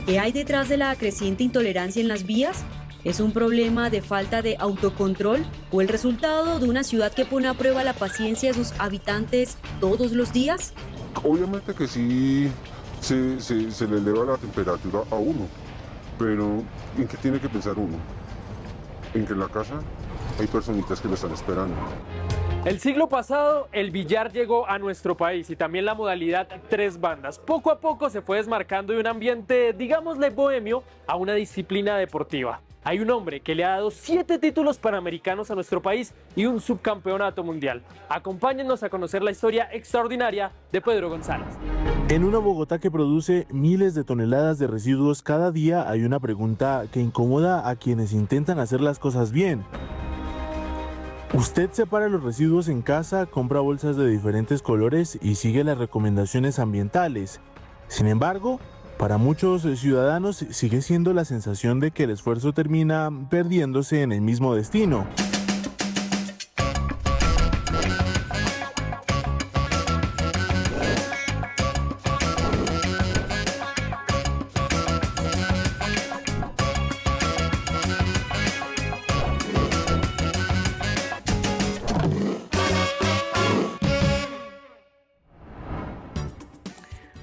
¿Qué hay detrás de la creciente intolerancia en las vías? ¿Es un problema de falta de autocontrol o el resultado de una ciudad que pone a prueba la paciencia de sus habitantes todos los días? Obviamente que sí se le eleva la temperatura a uno, pero ¿en qué tiene que pensar uno? En que en la casa hay personitas que lo están esperando. El siglo pasado, el billar llegó a nuestro país y también la modalidad tres bandas. Poco a poco se fue desmarcando de un ambiente, digámosle, bohemio, a una disciplina deportiva. Hay un hombre que le ha dado 7 títulos panamericanos a nuestro país y un subcampeonato mundial. Acompáñennos a conocer la historia extraordinaria de Pedro González. En una Bogotá que produce miles de toneladas de residuos cada día, hay una pregunta que incomoda a quienes intentan hacer las cosas bien. ¿Usted separa los residuos en casa, compra bolsas de diferentes colores y sigue las recomendaciones ambientales? Sin embargo, para muchos ciudadanos sigue siendo la sensación de que el esfuerzo termina perdiéndose en el mismo destino.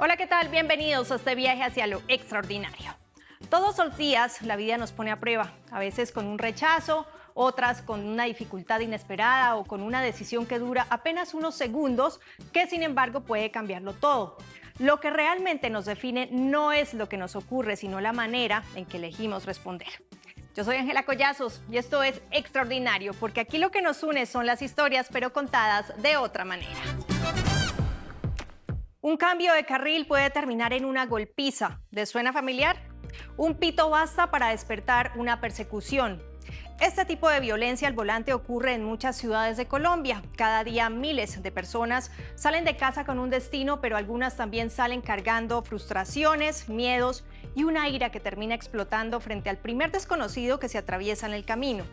Hola, ¿qué tal? Bienvenidos a este viaje hacia lo extraordinario. Todos los días la vida nos pone a prueba, a veces con un rechazo, otras con una dificultad inesperada o con una decisión que dura apenas unos segundos, que sin embargo puede cambiarlo todo. Lo que realmente nos define no es lo que nos ocurre, sino la manera en que elegimos responder. Yo soy Ángela Collazos y esto es Extraordinario, porque aquí lo que nos une son las historias, pero contadas de otra manera. Un cambio de carril puede terminar en una golpiza. ¿Les suena familiar? Un pito basta para despertar una persecución. Este tipo de violencia al volante ocurre en muchas ciudades de Colombia. Cada día miles de personas salen de casa con un destino, pero algunas también salen cargando frustraciones, miedos y una ira que termina explotando frente al primer desconocido que se atraviesa en el camino.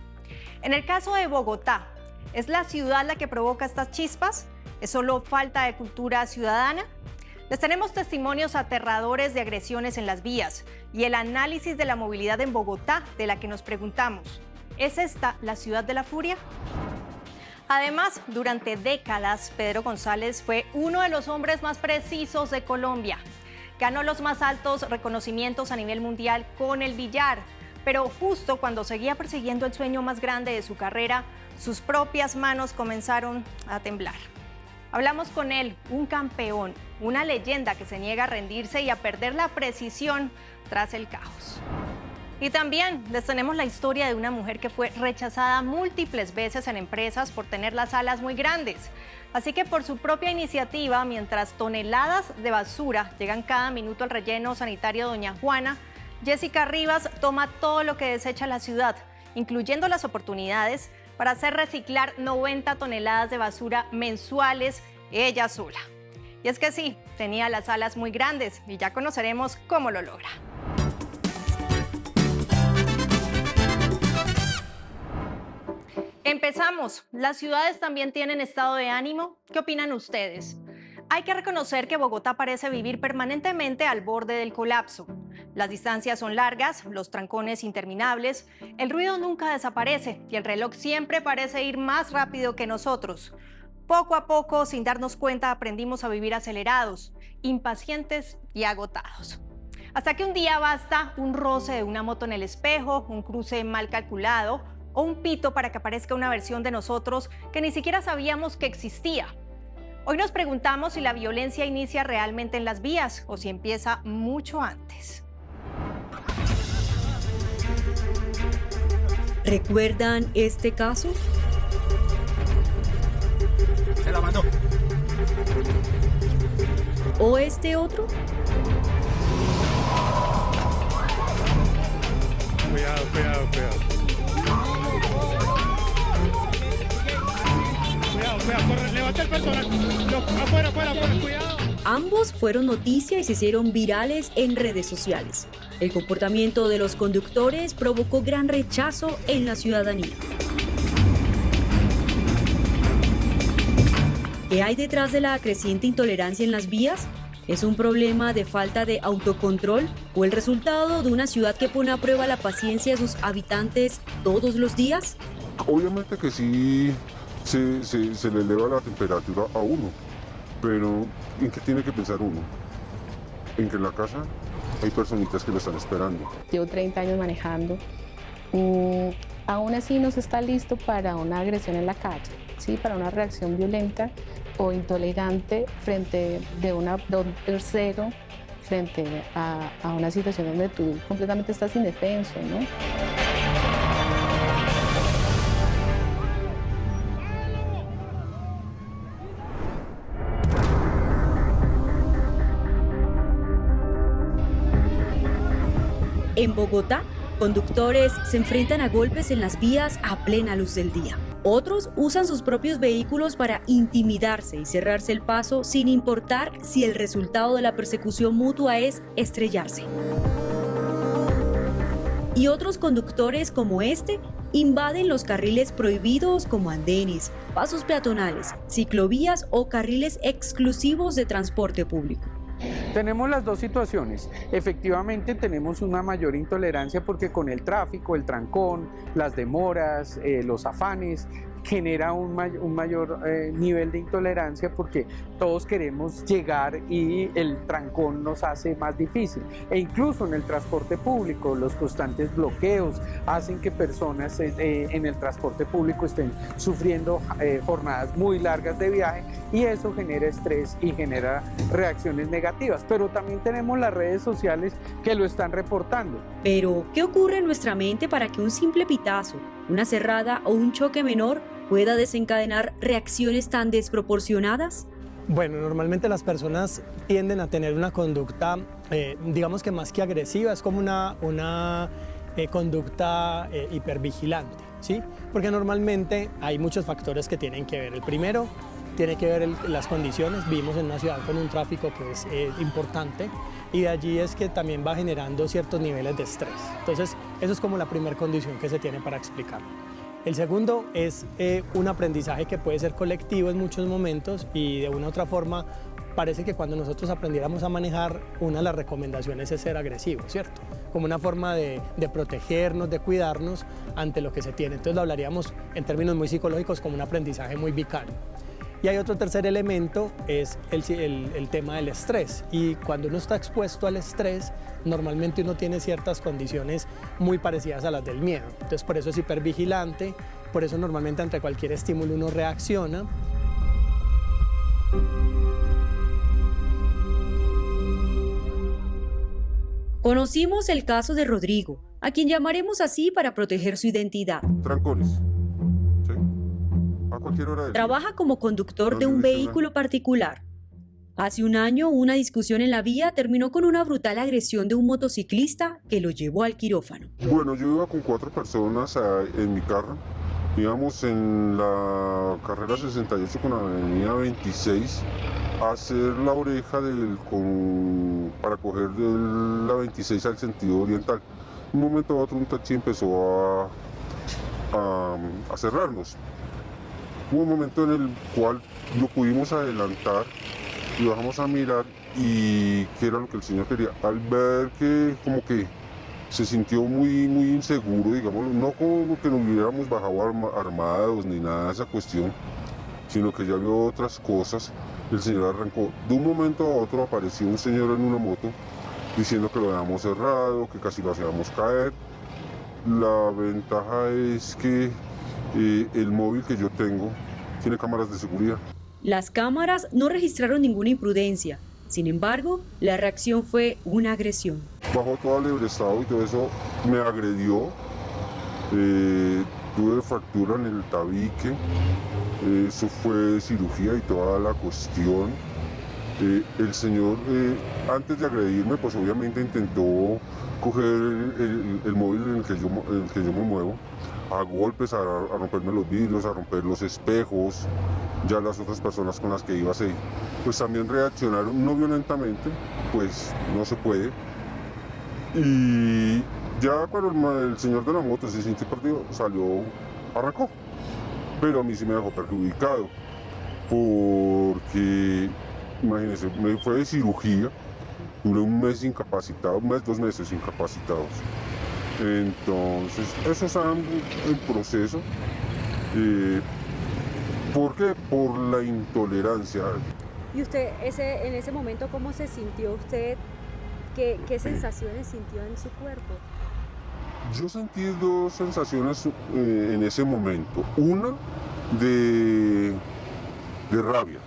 En el caso de Bogotá, ¿es la ciudad la que provoca estas chispas? ¿Es solo falta de cultura ciudadana? Les tenemos testimonios aterradores de agresiones en las vías y el análisis de la movilidad en Bogotá, de la que nos preguntamos, ¿es esta la ciudad de la furia? Además, durante décadas, Pedro González fue uno de los hombres más precisos de Colombia. Ganó los más altos reconocimientos a nivel mundial con el billar, pero justo cuando seguía persiguiendo el sueño más grande de su carrera, sus propias manos comenzaron a temblar. Hablamos con él, un campeón, una leyenda que se niega a rendirse y a perder la precisión tras el caos. Y también les tenemos la historia de una mujer que fue rechazada múltiples veces en empresas por tener las alas muy grandes. Así que por su propia iniciativa, mientras toneladas de basura llegan cada minuto al relleno sanitario Doña Juana, Jessica Rivas toma todo lo que desecha la ciudad, incluyendo las oportunidades para hacer reciclar 90 toneladas de basura mensuales ella sola. Y es que sí, tenía las alas muy grandes y ya conoceremos cómo lo logra. Empezamos. ¿Las ciudades también tienen estado de ánimo? ¿Qué opinan ustedes? Hay que reconocer que Bogotá parece vivir permanentemente al borde del colapso. Las distancias son largas, los trancones interminables, el ruido nunca desaparece y el reloj siempre parece ir más rápido que nosotros. Poco a poco, sin darnos cuenta, aprendimos a vivir acelerados, impacientes y agotados. Hasta que un día basta un roce de una moto en el espejo, un cruce mal calculado o un pito para que aparezca una versión de nosotros que ni siquiera sabíamos que existía. Hoy nos preguntamos si la violencia inicia realmente en las vías o si empieza mucho antes. ¿Recuerdan este caso? Se la mandó. ¿O este otro? Cuidado. Cuidado, corre, levanta el personal. Afuera, cuidado. Ambos fueron noticia y se hicieron virales en redes sociales. El comportamiento de los conductores provocó gran rechazo en la ciudadanía. ¿Qué hay detrás de la creciente intolerancia en las vías? ¿Es un problema de falta de autocontrol o el resultado de una ciudad que pone a prueba la paciencia de sus habitantes todos los días? Obviamente que sí se le eleva la temperatura a uno, pero ¿en qué tiene que pensar uno? En que en la casa hay personitas que lo están esperando. Llevo 30 años manejando. Aún así no se está listo para una agresión en la calle, ¿sí? Para una reacción violenta o intolerante frente de un tercero, frente a una situación donde tú completamente estás indefenso, ¿no? En Bogotá, conductores se enfrentan a golpes en las vías a plena luz del día. Otros usan sus propios vehículos para intimidarse y cerrarse el paso sin importar si el resultado de la persecución mutua es estrellarse. Y otros conductores como este invaden los carriles prohibidos como andenes, pasos peatonales, ciclovías o carriles exclusivos de transporte público. Tenemos las dos situaciones. Efectivamente tenemos una mayor intolerancia porque con el tráfico, el trancón, las demoras, los afanes, genera un mayor nivel de intolerancia porque todos queremos llegar y el trancón nos hace más difícil. E incluso en el transporte público, los constantes bloqueos hacen que personas en el transporte público estén sufriendo jornadas muy largas de viaje y eso genera estrés y genera reacciones negativas. Pero también tenemos las redes sociales que lo están reportando. Pero, ¿qué ocurre en nuestra mente para que un simple pitazo, una cerrada o un choque menor pueda desencadenar reacciones tan desproporcionadas? Bueno, normalmente las personas tienden a tener una conducta, digamos que más que agresiva, es como una conducta hipervigilante, ¿sí? Porque normalmente hay muchos factores que tienen que ver. El primero tiene que ver las condiciones. Vivimos en una ciudad con un tráfico que es importante y de allí es que también va generando ciertos niveles de estrés. Entonces, eso es como la primera condición que se tiene para explicar. El segundo es un aprendizaje que puede ser colectivo en muchos momentos y de una u otra forma parece que cuando nosotros aprendiéramos a manejar, una de las recomendaciones es ser agresivo, ¿cierto? Como una forma de protegernos, de cuidarnos ante lo que se tiene. Entonces lo hablaríamos en términos muy psicológicos como un aprendizaje muy vicario. Y hay otro tercer elemento, es el tema del estrés. Y cuando uno está expuesto al estrés, normalmente uno tiene ciertas condiciones muy parecidas a las del miedo. Entonces por eso es hipervigilante, por eso normalmente ante cualquier estímulo uno reacciona. Conocimos el caso de Rodrigo, a quien llamaremos así para proteger su identidad. Trancones. ¿Sí? A cualquier hora del día. Trabaja como conductor de un vehículo particular. Hace un año, una discusión en la vía terminó con una brutal agresión de un motociclista que lo llevó al quirófano. Bueno, yo iba con 4 personas en mi carro. Íbamos en la carrera 68 con la avenida 26 a hacer la oreja para coger de la 26 al sentido oriental. De un momento a otro un taxi empezó a cerrarnos. Hubo un momento en el cual lo pudimos adelantar y bajamos a mirar y qué era lo que el señor quería. Al ver que como que se sintió muy inseguro, digamos, no como que nos hubiéramos bajado armados ni nada de esa cuestión, sino que ya vio otras cosas. El señor arrancó. De un momento a otro apareció un señor en una moto diciendo que lo habíamos cerrado, que casi lo hacíamos caer. La ventaja es que el móvil que yo tengo tiene cámaras de seguridad. Las cámaras no registraron ninguna imprudencia. Sin embargo, la reacción fue una agresión. Bajo todo alebrestado y todo eso me agredió. Tuve fractura en el tabique. Eso fue cirugía y toda la cuestión. El señor, antes de agredirme, pues obviamente intentó coger el móvil en el que yo me muevo, a golpes, a romperme los vidrios, a romper los espejos. Ya las otras personas con las que iba pues también reaccionaron, no violentamente, pues no se puede. Y ya cuando el señor de la moto se sintió perdido, arrancó. Pero a mí sí me dejó perjudicado, porque imagínense, me fue de cirugía, duré un mes incapacitado, un mes, 2 meses incapacitados. Entonces, eso está en proceso. ¿Por qué? Por la intolerancia. ¿Y usted en ese momento cómo se sintió usted? ¿Qué sensaciones sintió en su cuerpo? Yo sentí 2 sensaciones en ese momento. Una de rabia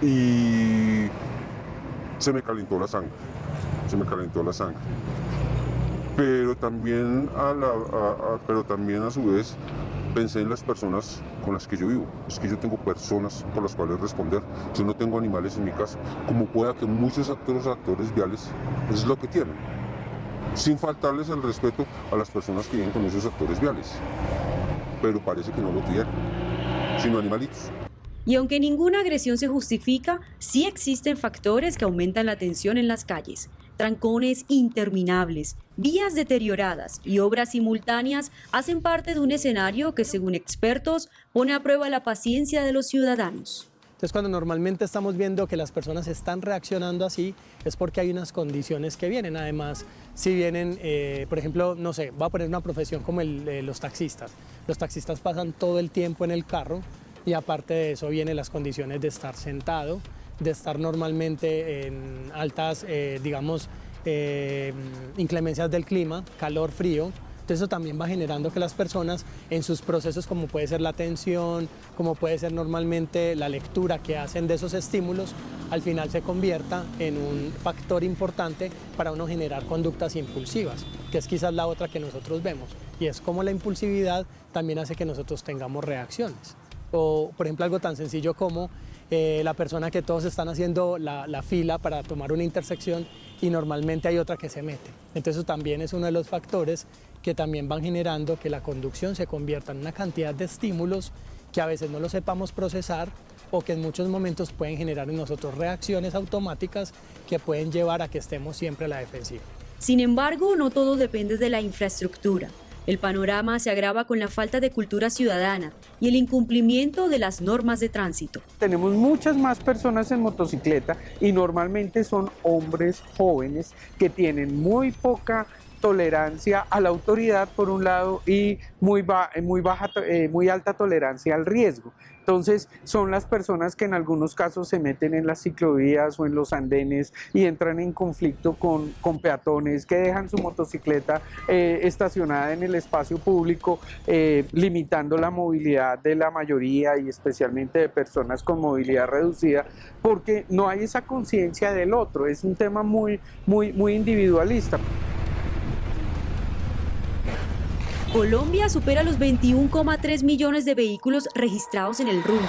y se me calentó la sangre. Pero también a su vez pensé en las personas con las que yo vivo. Es que yo tengo personas por las cuales responder. Yo no tengo animales en mi casa. Como pueda que muchos actores viales es lo que tienen. Sin faltarles el respeto a las personas que viven con esos actores viales. Pero parece que no lo tienen, sino animalitos. Y aunque ninguna agresión se justifica, sí existen factores que aumentan la tensión en las calles. Trancones interminables, vías deterioradas y obras simultáneas hacen parte de un escenario que, según expertos, pone a prueba la paciencia de los ciudadanos. Entonces, cuando normalmente estamos viendo que las personas están reaccionando así, es porque hay unas condiciones que vienen. Además, si vienen, por ejemplo, no sé, voy a poner una profesión como los taxistas. Los taxistas pasan todo el tiempo en el carro y aparte de eso vienen las condiciones de estar sentado, de estar normalmente en altas, inclemencias del clima, calor, frío. Entonces eso también va generando que las personas en sus procesos, como puede ser la atención, como puede ser normalmente la lectura que hacen de esos estímulos, al final se convierta en un factor importante para uno generar conductas impulsivas, que es quizás la otra que nosotros vemos. Y es como la impulsividad también hace que nosotros tengamos reacciones. O, por ejemplo, algo tan sencillo como la persona que todos están haciendo la fila para tomar una intersección y normalmente hay otra que se mete. Entonces eso también es uno de los factores que también van generando que la conducción se convierta en una cantidad de estímulos que a veces no lo sepamos procesar o que en muchos momentos pueden generar en nosotros reacciones automáticas que pueden llevar a que estemos siempre a la defensiva. Sin embargo, no todo depende de la infraestructura. El panorama se agrava con la falta de cultura ciudadana y el incumplimiento de las normas de tránsito. Tenemos muchas más personas en motocicleta y normalmente son hombres jóvenes que tienen muy poca tolerancia a la autoridad por un lado y muy alta tolerancia al riesgo. Entonces son las personas que en algunos casos se meten en las ciclovías o en los andenes y entran en conflicto con peatones que dejan su motocicleta estacionada en el espacio público, limitando la movilidad de la mayoría y especialmente de personas con movilidad reducida, porque no hay esa conciencia del otro. Es un tema muy individualista. Colombia supera los 21,3 millones de vehículos registrados en el RUN.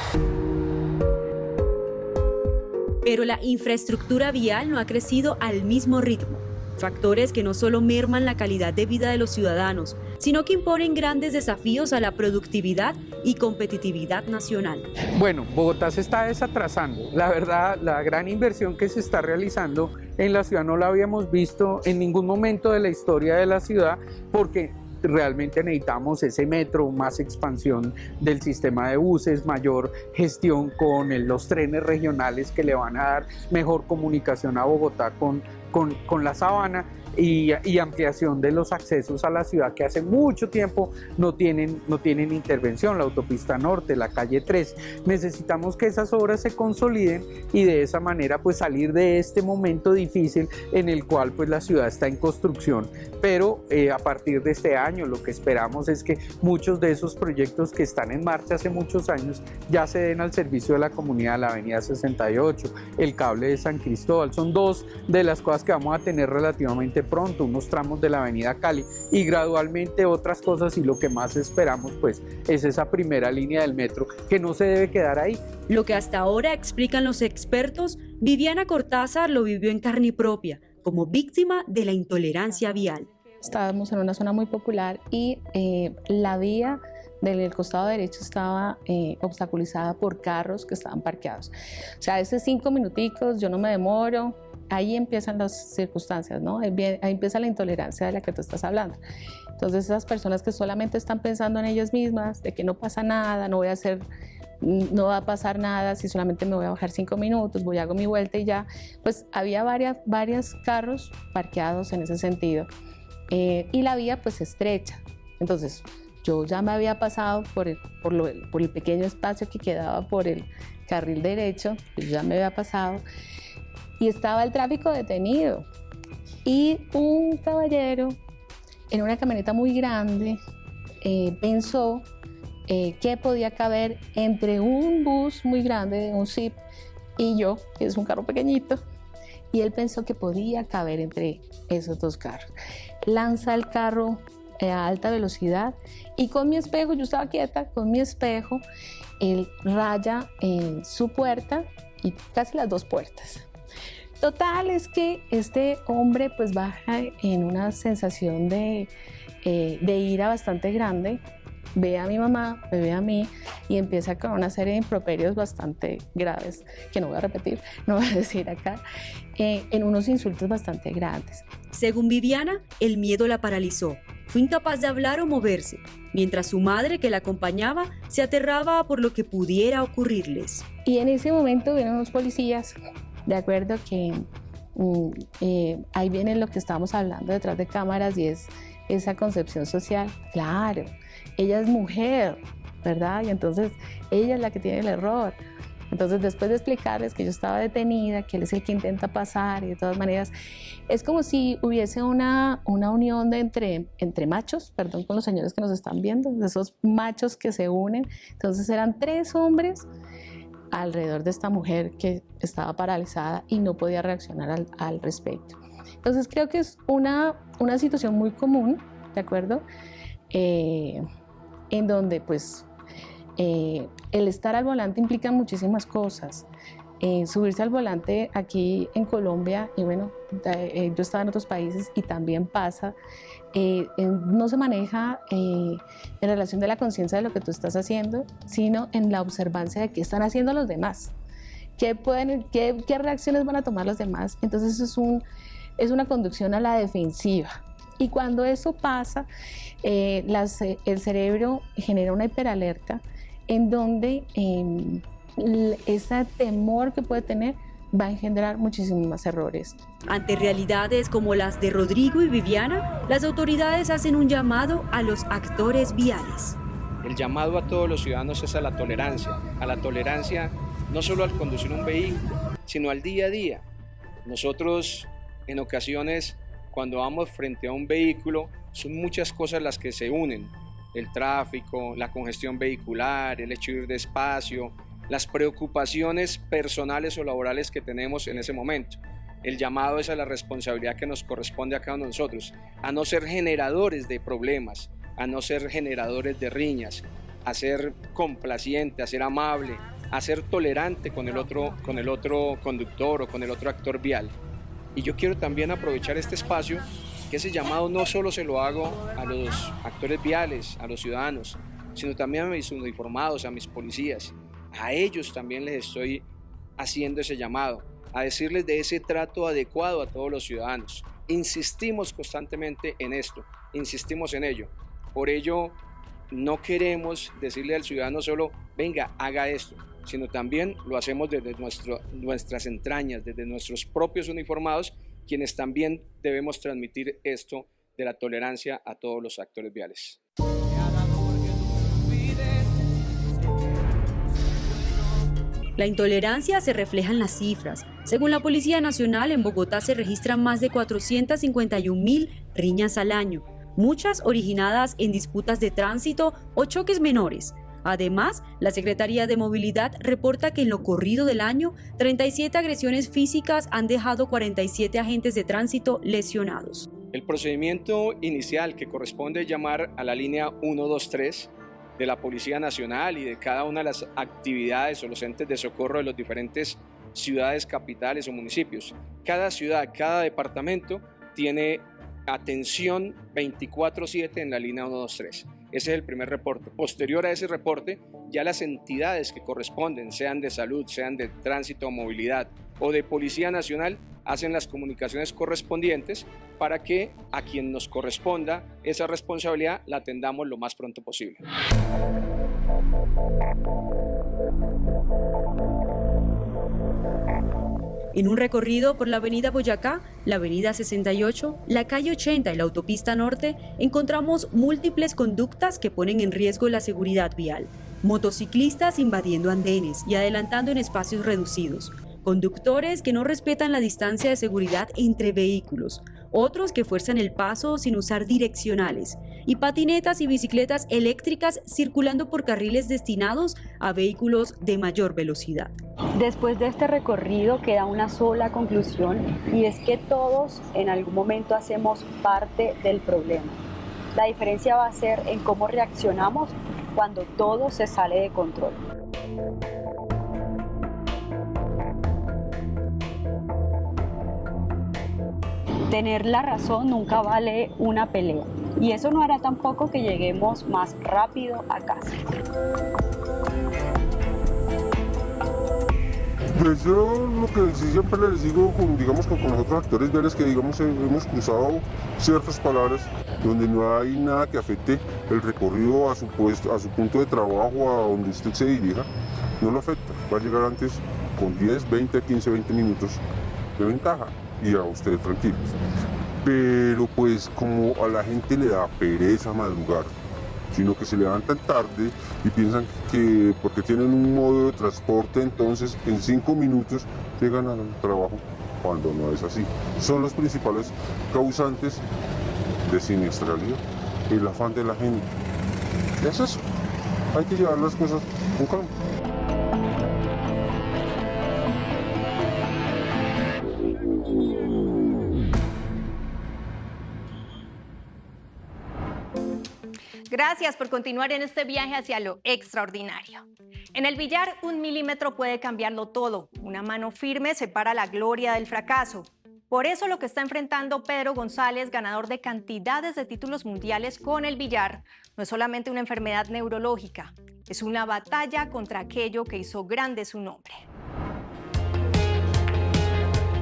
Pero la infraestructura vial no ha crecido al mismo ritmo. Factores que no solo merman la calidad de vida de los ciudadanos, sino que imponen grandes desafíos a la productividad y competitividad nacional. Bueno, Bogotá se está desatrasando. La verdad, la gran inversión que se está realizando en la ciudad no la habíamos visto en ningún momento de la historia de la ciudad, porque realmente necesitamos ese metro, más expansión del sistema de buses, mayor gestión con los trenes regionales que le van a dar mejor comunicación a Bogotá con la sabana y ampliación de los accesos a la ciudad que hace mucho tiempo no tienen intervención, la autopista norte, la calle 3. Necesitamos que esas obras se consoliden y de esa manera pues salir de este momento difícil en el cual pues la ciudad está en construcción, pero a partir de este año lo que esperamos es que muchos de esos proyectos que están en marcha hace muchos años ya se den al servicio de la comunidad, la avenida 68, el cable de San Cristóbal. Son dos de las cosas que vamos a tener relativamente pronto, unos tramos de la avenida Cali y gradualmente otras cosas, y lo que más esperamos pues es esa primera línea del metro que no se debe quedar ahí. Lo que hasta ahora explican los expertos, Viviana Cortázar lo vivió en carne propia, como víctima de la intolerancia vial. Estábamos en una zona muy popular y la vía del costado derecho estaba obstaculizada por carros que estaban parqueados. O sea, esos 5 minuticos, yo no me demoro. Ahí empiezan las circunstancias, ¿no? Ahí empieza la intolerancia de la que tú estás hablando. Entonces esas personas que solamente están pensando en ellas mismas, de que no pasa nada, no voy a hacer no va a pasar nada si solamente me voy a bajar 5 minutos, voy a hago mi vuelta y ya. Pues había varios carros parqueados en ese sentido y la vía pues estrecha. Entonces yo ya me había pasado por el pequeño espacio que quedaba por el carril derecho, pues ya me había pasado y estaba el tráfico detenido. Y un caballero en una camioneta muy grande pensó que podía caber entre un bus muy grande, un Jeep, y yo, que es un carro pequeñito, y él pensó que podía caber entre esos dos carros. Lanza el carro a alta velocidad y con mi espejo, yo estaba quieta, con mi espejo, él raya su puerta y casi las dos puertas. Total es que este hombre pues baja en una sensación de ira bastante grande, ve a mi mamá, me ve a mí y empieza con una serie de improperios bastante graves, que no voy a repetir, no voy a decir acá, en unos insultos bastante grandes. Según Viviana, el miedo la paralizó. Fue incapaz de hablar o moverse, mientras su madre, que la acompañaba, se aterraba por lo que pudiera ocurrirles. Y en ese momento vienen unos policías, de acuerdo que ahí viene lo que estábamos hablando detrás de cámaras y es esa concepción social. Claro, ella es mujer, ¿verdad? Y entonces ella es la que tiene el error. Entonces, después de explicarles que yo estaba detenida, que él es el que intenta pasar y de todas maneras, es como si hubiese una unión entre machos, perdón con los señores que nos están viendo, de esos machos que se unen. Entonces eran 3 hombres alrededor de esta mujer que estaba paralizada y no podía reaccionar al respecto. Entonces creo que es una situación muy común, ¿de acuerdo? En donde pues el estar al volante implica muchísimas cosas. Subirse al volante aquí en Colombia, y bueno, yo estaba en otros países y también pasa, no se maneja en relación de la conciencia de lo que tú estás haciendo, sino en la observancia de qué están haciendo los demás, qué reacciones van a tomar los demás. Entonces es una conducción a la defensiva. Y cuando eso pasa, el cerebro genera una hiperalerta en donde ese temor que puede tener va a engendrar muchísimos más errores. Ante realidades como las de Rodrigo y Viviana, las autoridades hacen un llamado a los actores viales. El llamado a todos los ciudadanos es a la tolerancia no solo al conducir un vehículo, sino al día a día. Nosotros en ocasiones cuando vamos frente a un vehículo son muchas cosas las que se unen, el tráfico, la congestión vehicular, el hecho de ir despacio, las preocupaciones personales o laborales que tenemos en ese momento. El llamado es a la responsabilidad que nos corresponde a cada uno de nosotros, a no ser generadores de problemas, a no ser generadores de riñas, a ser complaciente, a ser amable, a ser tolerante con el otro conductor o con el otro actor vial. Y yo quiero también aprovechar este espacio, que ese llamado no solo se lo hago a los actores viales, a los ciudadanos, sino también a mis uniformados, a mis policías. A ellos también les estoy haciendo ese llamado, a decirles de ese trato adecuado a todos los ciudadanos. Insistimos constantemente en esto, insistimos en ello. Por ello, no queremos decirle al ciudadano solo, venga, haga esto, sino también lo hacemos desde nuestras entrañas, desde nuestros propios uniformados, quienes también debemos transmitir esto de la tolerancia a todos los actores viales. La intolerancia se refleja en las cifras. Según la Policía Nacional, en Bogotá se registran más de 451.000 riñas al año, muchas originadas en disputas de tránsito o choques menores. Además, la Secretaría de Movilidad reporta que en lo corrido del año, 37 agresiones físicas han dejado 47 agentes de tránsito lesionados. El procedimiento inicial que corresponde llamar a la línea 123 de la Policía Nacional y de cada una de las actividades o los entes de socorro de las diferentes ciudades, capitales o municipios. Cada ciudad, cada departamento tiene atención 24/7 en la línea 123. Ese es el primer reporte. Posterior a ese reporte, ya las entidades que corresponden, sean de salud, sean de tránsito o movilidad o de Policía Nacional, hacen las comunicaciones correspondientes para que a quien nos corresponda esa responsabilidad la atendamos lo más pronto posible. En un recorrido por la avenida Boyacá, la avenida 68, la calle 80 y la autopista norte, encontramos múltiples conductas que ponen en riesgo la seguridad vial. Motociclistas invadiendo andenes y adelantando en espacios reducidos. Conductores que no respetan la distancia de seguridad entre vehículos. Otros que fuerzan el paso sin usar direccionales. Y patinetas y bicicletas eléctricas circulando por carriles destinados a vehículos de mayor velocidad. Después de este recorrido queda una sola conclusión, y es que todos en algún momento hacemos parte del problema. La diferencia va a ser en cómo reaccionamos cuando todo se sale de control. Tener la razón nunca vale una pelea, y eso no hará tampoco que lleguemos más rápido a casa. Pues yo lo que sí siempre les digo, digamos con los otros actores viales, que digamos hemos cruzado ciertas palabras donde no hay nada que afecte el recorrido a su puesto, a su punto de trabajo, a donde usted se dirija, no lo afecta, va a llegar antes con 10, 20, 15, 20 minutos de ventaja y a usted tranquilo. Pero pues como a la gente le da pereza madrugar, sino que se levantan tarde y piensan que porque tienen un modo de transporte, entonces en 5 minutos llegan al trabajo, cuando no es así. Son los principales causantes de siniestralidad, el afán de la gente. Es eso, hay que llevar las cosas con calma. Gracias por continuar en este viaje hacia lo extraordinario. En el billar, 1 milímetro puede cambiarlo todo. Una mano firme separa la gloria del fracaso. Por eso lo que está enfrentando Pedro González, ganador de cantidades de títulos mundiales con el billar, no es solamente una enfermedad neurológica, es una batalla contra aquello que hizo grande su nombre.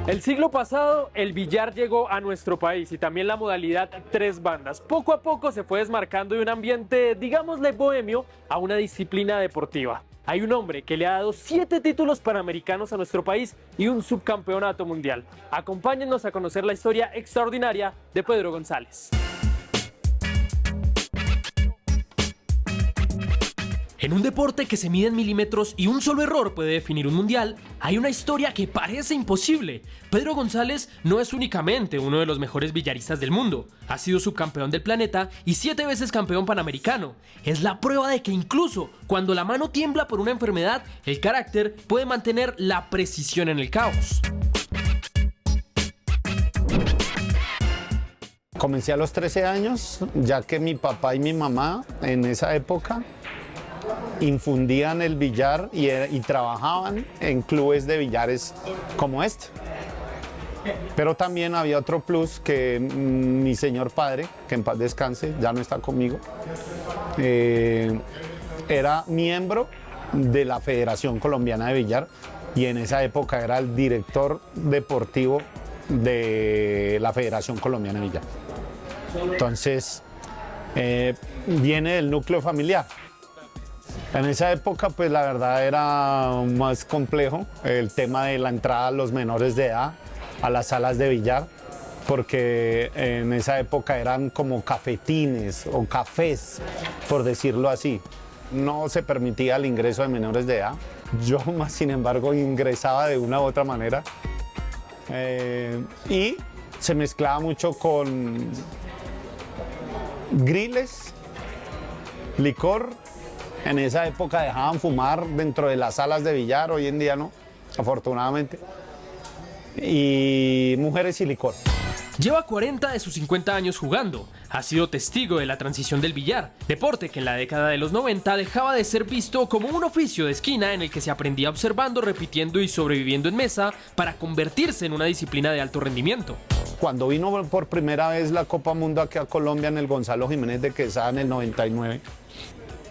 El siglo pasado, el billar llegó a nuestro país y también la modalidad 3 bandas. Poco a poco se fue desmarcando de un ambiente, digámosle, bohemio, a una disciplina deportiva. Hay un hombre que le ha dado 7 títulos panamericanos a nuestro país y un subcampeonato mundial. Acompáñennos a conocer la historia extraordinaria de Pedro González. En un deporte que se mide en milímetros y un solo error puede definir un mundial, hay una historia que parece imposible. Pedro González no es únicamente uno de los mejores billaristas del mundo, ha sido subcampeón del planeta y 7 veces campeón panamericano. Es la prueba de que incluso cuando la mano tiembla por una enfermedad, el carácter puede mantener la precisión en el caos. Comencé a los 13 años, ya que mi papá y mi mamá en esa época infundían el billar y trabajaban en clubes de billares como este. Pero también había otro plus que mi señor padre, que en paz descanse, ya no está conmigo, era miembro de la Federación Colombiana de Billar y en esa época era el director deportivo de la Federación Colombiana de Billar. Entonces, viene del núcleo familiar. En esa época, pues la verdad era más complejo el tema de la entrada a los menores de edad a las salas de billar, porque en esa época eran como cafetines o cafés, por decirlo así. No se permitía el ingreso de menores de edad. Yo, más sin embargo, ingresaba de una u otra manera. Y se mezclaba mucho con griles, licor. En esa época dejaban fumar dentro de las salas de billar, hoy en día no, afortunadamente. Y mujeres y licor. Lleva 40 de sus 50 años jugando. Ha sido testigo de la transición del billar, deporte que en la década de los 90 dejaba de ser visto como un oficio de esquina en el que se aprendía observando, repitiendo y sobreviviendo en mesa para convertirse en una disciplina de alto rendimiento. Cuando vino por primera vez la Copa Mundo aquí a Colombia en el Gonzalo Jiménez de Quesada en el 99,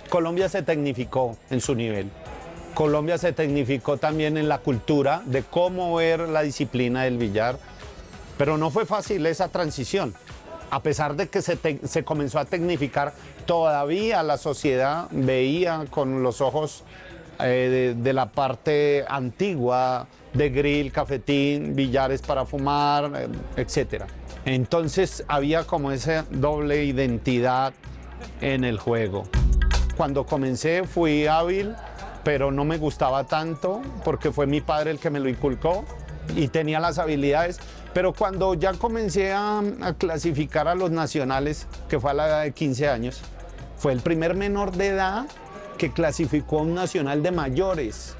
Colombia se tecnificó en su nivel. Colombia se tecnificó también en la cultura de cómo ver la disciplina del billar, pero no fue fácil esa transición. A pesar de que se comenzó a tecnificar, todavía la sociedad veía con los ojos de la parte antigua, de grill, cafetín, billares para fumar, etc. Entonces había como esa doble identidad en el juego. Cuando comencé fui hábil, pero no me gustaba tanto porque fue mi padre el que me lo inculcó y tenía las habilidades. Pero cuando ya comencé a clasificar a los nacionales, que fue a la edad de 15 años, fue el primer menor de edad que clasificó a un nacional de mayores,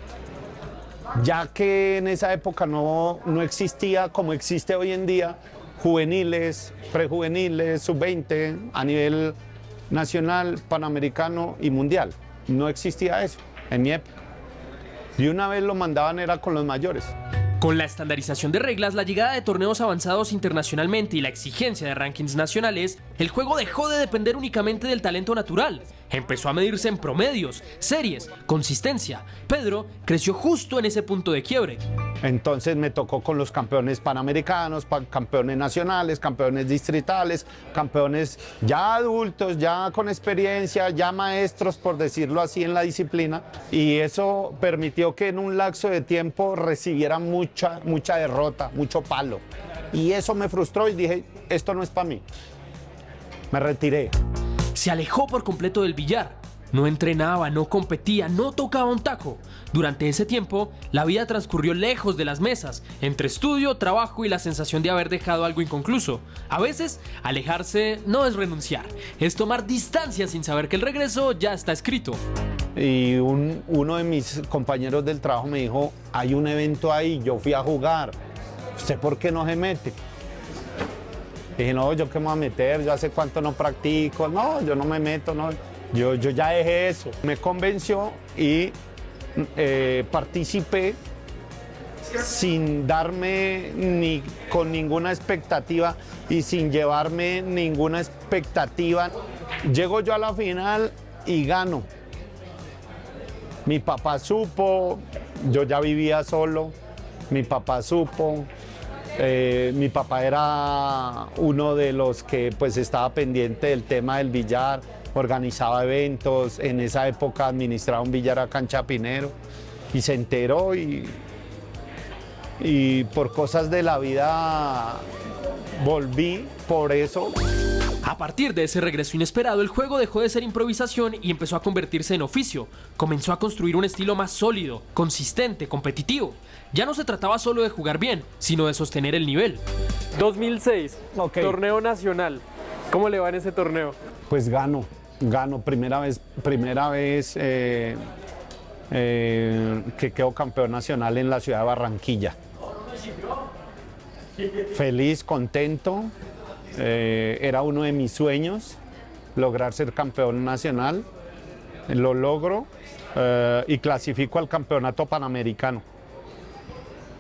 ya que en esa época no existía como existe hoy en día juveniles, prejuveniles, sub-20 a nivel nacional, panamericano y mundial. No existía eso en mi época. Y una vez lo mandaban era con los mayores. Con la estandarización de reglas, la llegada de torneos avanzados internacionalmente y la exigencia de rankings nacionales, el juego dejó de depender únicamente del talento natural. Empezó a medirse en promedios, series, consistencia. Pedro creció justo en ese punto de quiebre. Entonces me tocó con los campeones panamericanos, campeones nacionales, campeones distritales, campeones ya adultos, ya con experiencia, ya maestros, por decirlo así, en la disciplina. Y eso permitió que en un lapso de tiempo recibiera mucha derrota, mucho palo. Y eso me frustró y dije, esto no es para mí. Me retiré. Se alejó por completo del billar. No entrenaba, no competía, no tocaba un taco. Durante ese tiempo, la vida transcurrió lejos de las mesas, entre estudio, trabajo y la sensación de haber dejado algo inconcluso. A veces, alejarse no es renunciar, es tomar distancia sin saber que el regreso ya está escrito. Y uno de mis compañeros del trabajo me dijo, hay un evento ahí, yo fui a jugar, ¿usted por qué no se mete? Dije, no, ¿yo qué me voy a meter? Yo hace cuánto no practico, no, yo no me meto, no. Yo ya dejé eso. Me convenció y participé sin darme ni con ninguna expectativa y sin llevarme ninguna expectativa. Llego yo a la final y gano. Mi papá supo, yo ya vivía solo, mi papá supo. Mi papá era uno de los que pues estaba pendiente del tema del billar, organizaba eventos, en esa época administraba un billar acá en Chapinero y se enteró y por cosas de la vida volví por eso. A partir de ese regreso inesperado, el juego dejó de ser improvisación y empezó a convertirse en oficio. Comenzó a construir un estilo más sólido, consistente, competitivo. Ya no se trataba solo de jugar bien, sino de sostener el nivel. 2006, torneo nacional. ¿Cómo le va en ese torneo? Pues gano, primera vez que quedo campeón nacional en la ciudad de Barranquilla. Feliz, contento. Era uno de mis sueños lograr ser campeón nacional, lo logro y clasifico al campeonato panamericano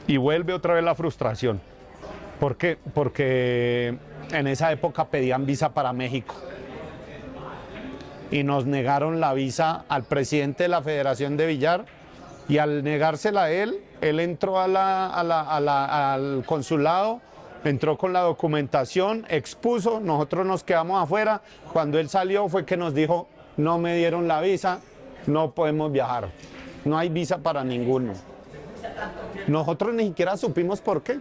y vuelve otra vez la frustración. ¿Por qué? Porque en esa época pedían visa para México y nos negaron la visa al presidente de la Federación de Billar y al negársela a él entró al consulado. Entró con la documentación, expuso, nosotros nos quedamos afuera. Cuando él salió fue que nos dijo, no me dieron la visa, no podemos viajar. No hay visa para ninguno. Nosotros ni siquiera supimos por qué.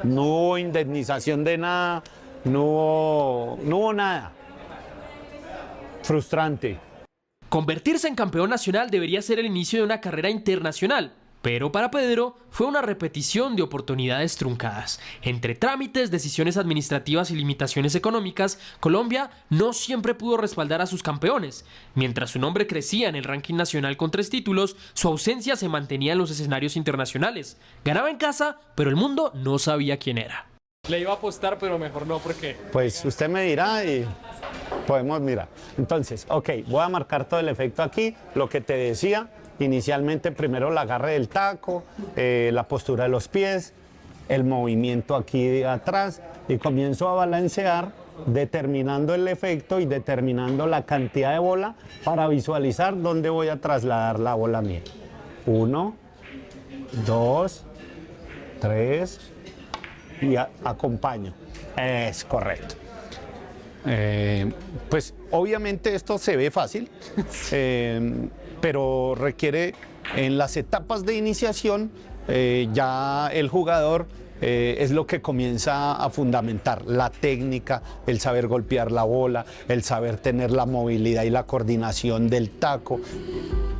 No hubo indemnización de nada, no hubo nada. Frustrante. Convertirse en campeón nacional debería ser el inicio de una carrera internacional. Pero para Pedro fue una repetición de oportunidades truncadas. Entre trámites, decisiones administrativas y limitaciones económicas, Colombia no siempre pudo respaldar a sus campeones. Mientras su nombre crecía en el ranking nacional con 3 títulos, su ausencia se mantenía en los escenarios internacionales. Ganaba en casa, pero el mundo no sabía quién era. Le iba a apostar, pero mejor no, ¿por qué? Pues usted me dirá y podemos mirar. Entonces, ok, voy a marcar todo el efecto aquí, lo que te decía. Inicialmente primero el agarre del taco, la postura de los pies, el movimiento aquí de atrás y comienzo a balancear determinando el efecto y determinando la cantidad de bola para visualizar dónde voy a trasladar la bola mía. 1, 2, 3 y acompaño. Es correcto. Pues obviamente esto se ve fácil, pero requiere en las etapas de iniciación ya el jugador es lo que comienza a fundamentar la técnica, el saber golpear la bola, el saber tener la movilidad y la coordinación del taco.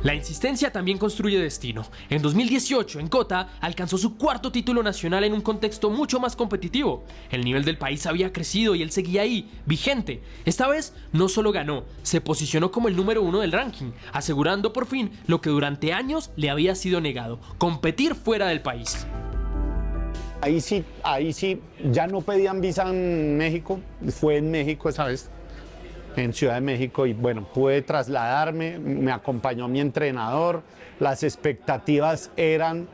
La insistencia también construye destino. En 2018, en Cota, alcanzó su 4º título nacional en un contexto mucho más competitivo. El nivel del país había crecido y él seguía ahí, vigente. Esta vez no solo ganó, se posicionó como el número 1 del ranking, asegurando por fin lo que durante años le había sido negado: competir fuera del país. Ahí sí, ya no pedían visa en México, fue en México esa vez, en Ciudad de México, y bueno, pude trasladarme, me acompañó mi entrenador, las expectativas eran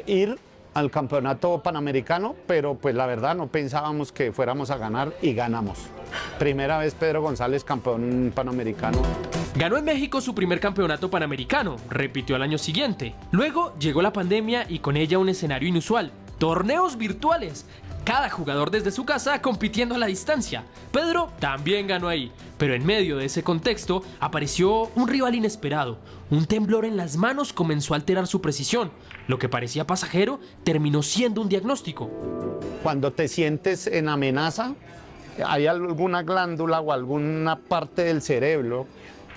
ir al campeonato panamericano, pero pues la verdad no pensábamos que fuéramos a ganar y ganamos. Primera vez Pedro González campeón panamericano. Ganó en México su primer campeonato panamericano, repitió al año siguiente. Luego llegó la pandemia y con ella un escenario inusual: torneos virtuales. Cada jugador desde su casa compitiendo a la distancia. Pedro también ganó ahí, pero en medio de ese contexto apareció un rival inesperado. Un temblor en las manos comenzó a alterar su precisión. Lo que parecía pasajero terminó siendo un diagnóstico. Cuando te sientes en amenaza, hay alguna glándula o alguna parte del cerebro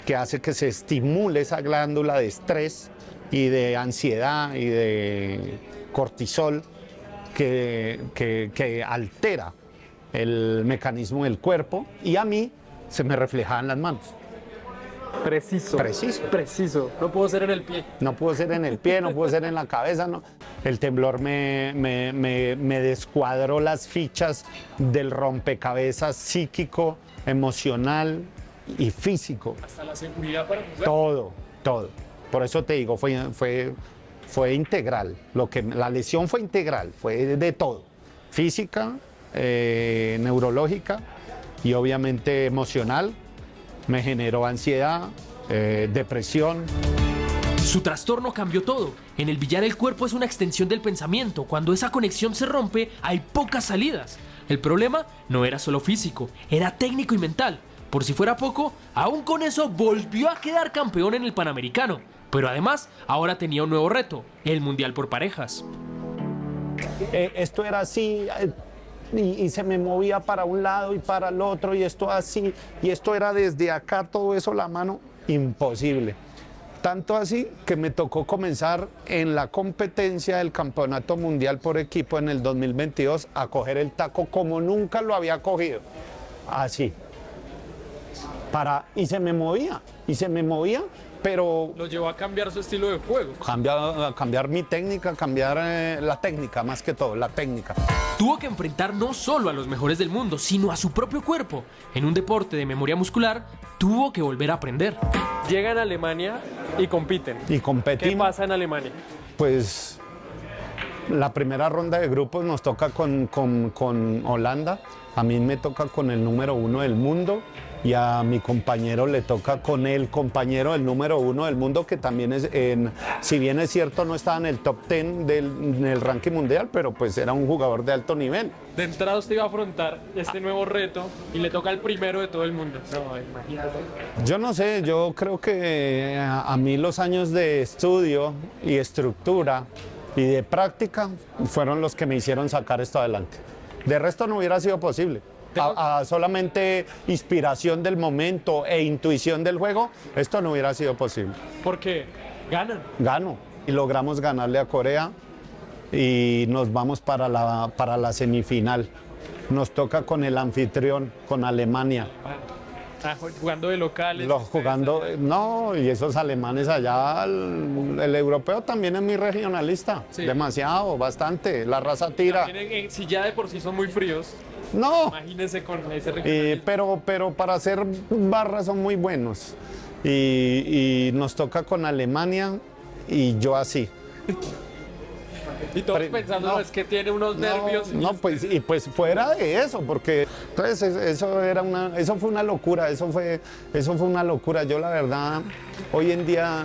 que hace que se estimule esa glándula de estrés y de ansiedad y de cortisol que altera el mecanismo del cuerpo, y a mí se me reflejaba en las manos. Preciso. No puedo ser en el pie. No puedo ser en el pie, no puedo ser en la cabeza. No. El temblor me descuadró las fichas del rompecabezas psíquico, emocional y físico. Hasta la seguridad para jugar. Todo. Por eso te digo, fue integral. La lesión fue integral, fue de todo. Física, neurológica y obviamente emocional. Me generó ansiedad, depresión. Su trastorno cambió todo. En el billar el cuerpo es una extensión del pensamiento. Cuando esa conexión se rompe, hay pocas salidas. El problema no era solo físico, era técnico y mental. Por si fuera poco, aún con eso volvió a quedar campeón en el Panamericano. Pero además, ahora tenía un nuevo reto: el Mundial por parejas. Esto era así, y se me movía para un lado y para el otro, y esto así, y esto era desde acá, todo eso, la mano, imposible. Tanto así que me tocó comenzar en la competencia del Campeonato Mundial por equipo en el 2022 a coger el taco como nunca lo había cogido. Así. Y se me movía, pero... Lo llevó a cambiar su estilo de juego. A cambiar mi técnica, la técnica, más que todo, la técnica. Tuvo que enfrentar no solo a los mejores del mundo, sino a su propio cuerpo. En un deporte de memoria muscular, tuvo que volver a aprender. Llegan a Alemania y compiten. Y competimos. ¿Qué pasa en Alemania? Pues la primera ronda de grupos nos toca con Holanda. A mí me toca con el número 1 del mundo. Y a mi compañero le toca con el compañero del número 1 del mundo, que también si bien es cierto no estaba en el top 10 en el ranking mundial, pero pues era un jugador de alto nivel. De entrada usted iba a afrontar este nuevo reto y le toca al primero de todo el mundo. No, imagínate. Yo no sé, yo creo que a mí los años de estudio y estructura y de práctica fueron los que me hicieron sacar esto adelante. De resto no hubiera sido posible. A solamente inspiración del momento e intuición del juego, esto no hubiera sido posible. ¿Por qué? ¿Ganan? Gano. Y logramos ganarle a Corea y nos vamos para la semifinal. Nos toca con el anfitrión, con Alemania. Jugando de locales. No, y esos alemanes allá, el europeo también es muy regionalista. Sí. Demasiado, bastante. La raza tira. Si ya de por sí son muy fríos. No. Imagínense con ese regionalismo. Pero para hacer barras son muy buenos. Y nos toca con Alemania y yo así. Y todos pensando, es que tiene unos nervios. No, pues fuera de eso, porque entonces eso fue una locura, eso fue una locura. Yo la verdad, hoy en día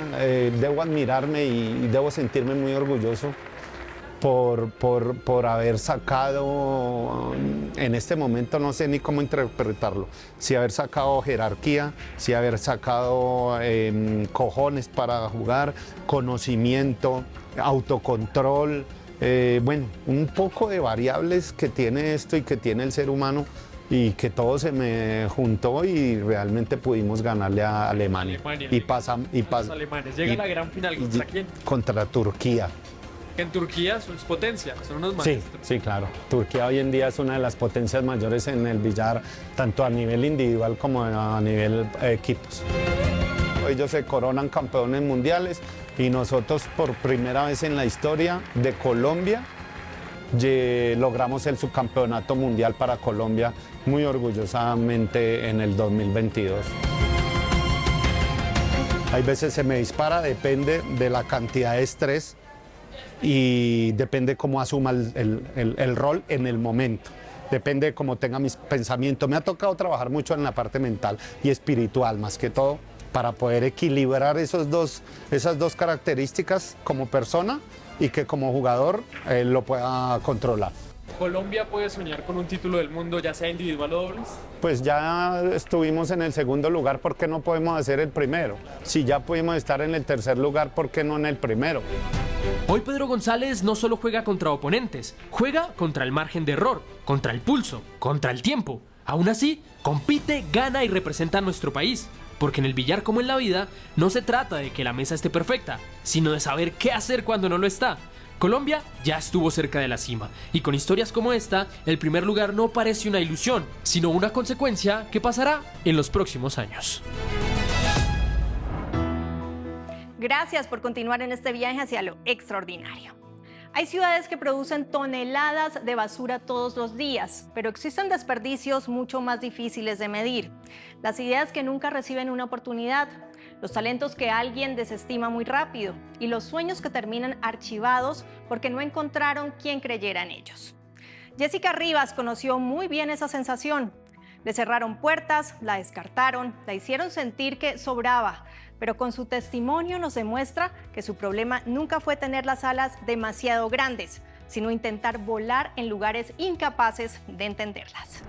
debo admirarme y debo sentirme muy orgulloso por haber sacado, en este momento no sé ni cómo interpretarlo, si haber sacado jerarquía, si haber sacado cojones para jugar, conocimiento, autocontrol, bueno, un poco de variables que tiene esto y que tiene el ser humano, y que todo se me juntó y realmente pudimos ganarle a Alemania. Y pasamos. Los alemanes llegan a la gran final. ¿Contra quién? Contra Turquía. En Turquía son potencia, son unos Sí, maestros. sí, claro. Turquía hoy en día es una de las potencias mayores en el billar, tanto a nivel individual como a nivel equipos. Ellos se coronan campeones mundiales y nosotros por primera vez en la historia de Colombia logramos el subcampeonato mundial para Colombia muy orgullosamente en el 2022. Hay veces se me dispara, depende de la cantidad de estrés y depende cómo asuma el rol en el momento. Depende de cómo tenga mis pensamientos. Me ha tocado trabajar mucho en la parte mental y espiritual, más que todo, para poder equilibrar esas dos características como persona y que como jugador lo pueda controlar. ¿Colombia puede soñar con un título del mundo, ya sea individual o dobles? Pues ya estuvimos en el segundo lugar, ¿por qué no podemos hacer el primero? Si ya pudimos estar en el tercer lugar, ¿por qué no en el primero? Hoy Pedro González no solo juega contra oponentes, juega contra el margen de error, contra el pulso, contra el tiempo. Aún así, compite, gana y representa a nuestro país. Porque en el billar como en la vida, no se trata de que la mesa esté perfecta, sino de saber qué hacer cuando no lo está. Colombia ya estuvo cerca de la cima, y con historias como esta, el primer lugar no parece una ilusión, sino una consecuencia que pasará en los próximos años. Gracias por continuar en este viaje hacia lo extraordinario. Hay ciudades que producen toneladas de basura todos los días, pero existen desperdicios mucho más difíciles de medir. Las ideas que nunca reciben una oportunidad, los talentos que alguien desestima muy rápido y los sueños que terminan archivados porque no encontraron quien creyera en ellos. Jessica Rivas conoció muy bien esa sensación. Le cerraron puertas, la descartaron, la hicieron sentir que sobraba, pero con su testimonio nos demuestra que su problema nunca fue tener las alas demasiado grandes, sino intentar volar en lugares incapaces de entenderlas.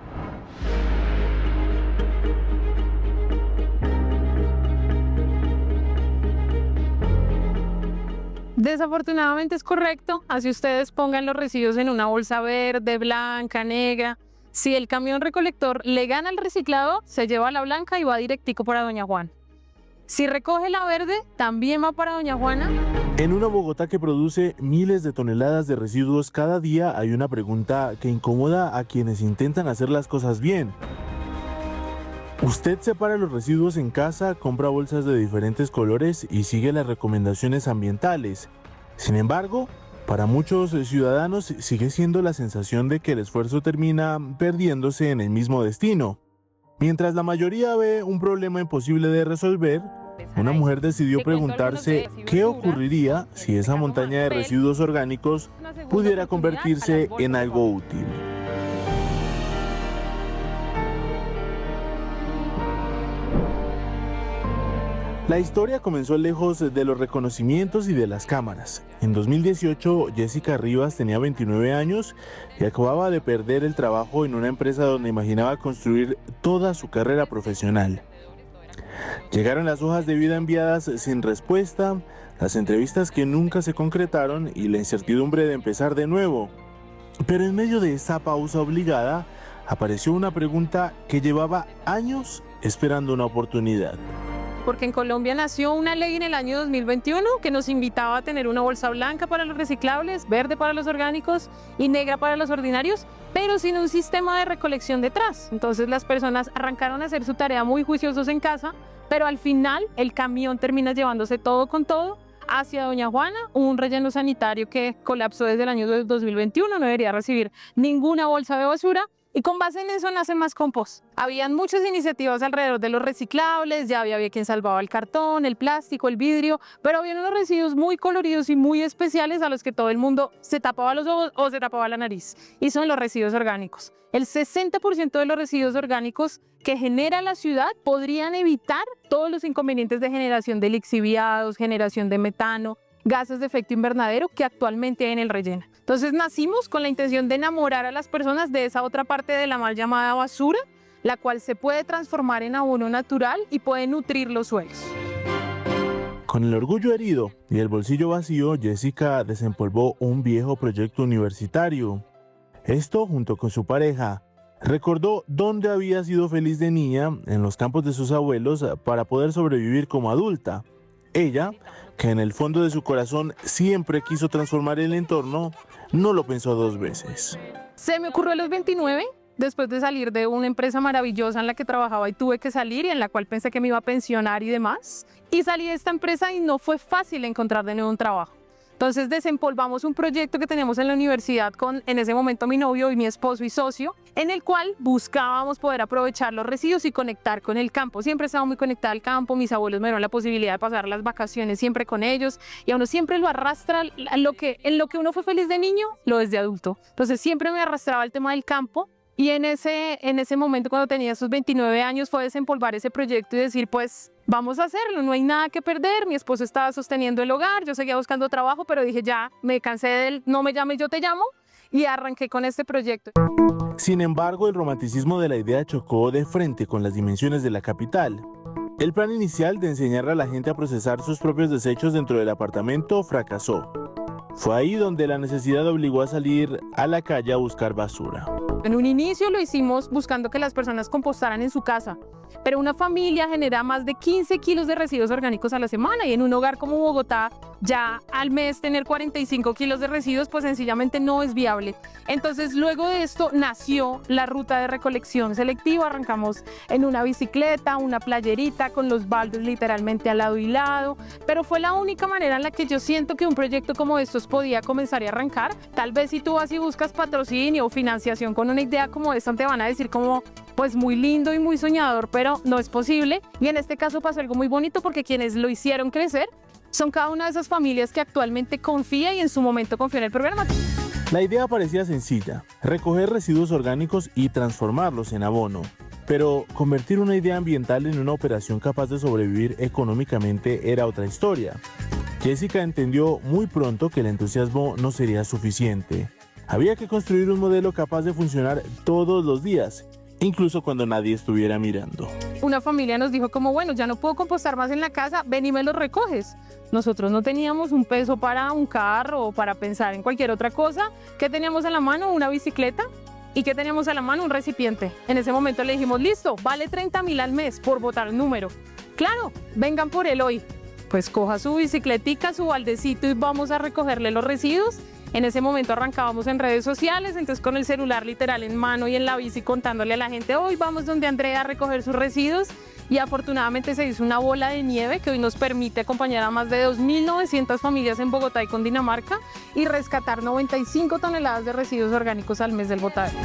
Desafortunadamente es correcto, así ustedes pongan los residuos en una bolsa verde, blanca, negra. Si el camión recolector le gana el reciclado, se lleva la blanca y va directico para Doña Juana. Si recoge la verde, también va para Doña Juana. En una Bogotá que produce miles de toneladas de residuos cada día, hay una pregunta que incomoda a quienes intentan hacer las cosas bien. Usted separa los residuos en casa, compra bolsas de diferentes colores y sigue las recomendaciones ambientales. Sin embargo, para muchos ciudadanos sigue siendo la sensación de que el esfuerzo termina perdiéndose en el mismo destino. Mientras la mayoría ve un problema imposible de resolver, una mujer decidió preguntarse qué ocurriría si esa montaña de residuos orgánicos pudiera convertirse en algo útil. La historia comenzó lejos de los reconocimientos y de las cámaras. En 2018, Jessica Rivas tenía 29 años y acababa de perder el trabajo en una empresa donde imaginaba construir toda su carrera profesional. Llegaron las hojas de vida enviadas sin respuesta, las entrevistas que nunca se concretaron y la incertidumbre de empezar de nuevo. Pero en medio de esa pausa obligada, apareció una pregunta que llevaba años esperando una oportunidad. Porque en Colombia nació una ley en el año 2021 que nos invitaba a tener una bolsa blanca para los reciclables, verde para los orgánicos y negra para los ordinarios, pero sin un sistema de recolección detrás. Entonces las personas arrancaron a hacer su tarea muy juiciosos en casa, pero al final el camión termina llevándose todo con todo hacia Doña Juana, un relleno sanitario que colapsó desde el año 2021, no debería recibir ninguna bolsa de basura. Y con base en eso nace Más Compost. Habían muchas iniciativas alrededor de los reciclables, ya había quien salvaba el cartón, el plástico, el vidrio, pero había unos residuos muy coloridos y muy especiales a los que todo el mundo se tapaba los ojos o se tapaba la nariz, y son los residuos orgánicos. El 60% de los residuos orgánicos que genera la ciudad podrían evitar todos los inconvenientes de generación de lixiviados, generación de metano, gases de efecto invernadero que actualmente hay en el relleno. Entonces nacimos con la intención de enamorar a las personas de esa otra parte de la mal llamada basura, la cual se puede transformar en abono natural y puede nutrir los suelos. Con el orgullo herido y el bolsillo vacío, Jessica desempolvó un viejo proyecto universitario. Esto, junto con su pareja, recordó dónde había sido feliz de niña, en los campos de sus abuelos, para poder sobrevivir como adulta. Ella, que en el fondo de su corazón siempre quiso transformar el entorno, no lo pensó dos veces. Se me ocurrió a los 29, después de salir de una empresa maravillosa en la que trabajaba y tuve que salir y en la cual pensé que me iba a pensionar y demás. Y salí de esta empresa y no fue fácil encontrar de nuevo un trabajo. Entonces desempolvamos un proyecto que teníamos en la universidad con, en ese momento, mi novio y mi esposo y socio, en el cual buscábamos poder aprovechar los residuos y conectar con el campo. Siempre estaba muy conectada al campo, mis abuelos me dieron la posibilidad de pasar las vacaciones siempre con ellos y a uno siempre lo arrastra, en lo que uno fue feliz de niño, lo es de adulto. Entonces siempre me arrastraba el tema del campo. Y en ese momento, cuando tenía esos 29 años, fue desempolvar ese proyecto y decir, pues, vamos a hacerlo, no hay nada que perder. Mi esposo estaba sosteniendo el hogar, yo seguía buscando trabajo, pero dije, ya, me cansé del no me llames, yo te llamo, y arranqué con este proyecto. Sin embargo, el romanticismo de la idea chocó de frente con las dimensiones de la capital. El plan inicial de enseñar a la gente a procesar sus propios desechos dentro del apartamento fracasó. Fue ahí donde la necesidad obligó a salir a la calle a buscar basura. En un inicio lo hicimos buscando que las personas compostaran en su casa, pero una familia genera más de 15 kilos de residuos orgánicos a la semana y en un hogar como Bogotá, ya al mes tener 45 kilos de residuos, pues sencillamente no es viable. Entonces luego de esto nació la ruta de recolección selectiva. Arrancamos en una bicicleta, una playerita con los baldes literalmente al lado y lado, pero fue la única manera en la que yo siento que un proyecto como estos podía comenzar y arrancar. Tal vez si tú vas y buscas patrocinio o financiación con una idea como esta, te van a decir como, pues muy lindo y muy soñador, pero no es posible. Y en este caso pasó algo muy bonito porque quienes lo hicieron crecer son cada una de esas familias que actualmente confía y en su momento confió en el programa. La idea parecía sencilla, recoger residuos orgánicos y transformarlos en abono. Pero convertir una idea ambiental en una operación capaz de sobrevivir económicamente era otra historia. Jessica entendió muy pronto que el entusiasmo no sería suficiente. Había que construir un modelo capaz de funcionar todos los días, incluso cuando nadie estuviera mirando. Una familia nos dijo como, bueno, ya no puedo compostar más en la casa, ven y me los recoges. Nosotros no teníamos un peso para un carro o para pensar en cualquier otra cosa. ¿Qué teníamos a la mano? Una bicicleta. ¿Y qué teníamos a la mano? Un recipiente. En ese momento le dijimos, listo, vale 30.000 al mes por botar el número. Claro, vengan por él hoy. Pues coja su bicicletica, su baldecito y vamos a recogerle los residuos. En ese momento arrancábamos en redes sociales, entonces con el celular literal en mano y en la bici contándole a la gente, hoy vamos donde Andrea a recoger sus residuos, y afortunadamente se hizo una bola de nieve que hoy nos permite acompañar a más de 2.900 familias en Bogotá y Cundinamarca y rescatar 95 toneladas de residuos orgánicos al mes del botadero.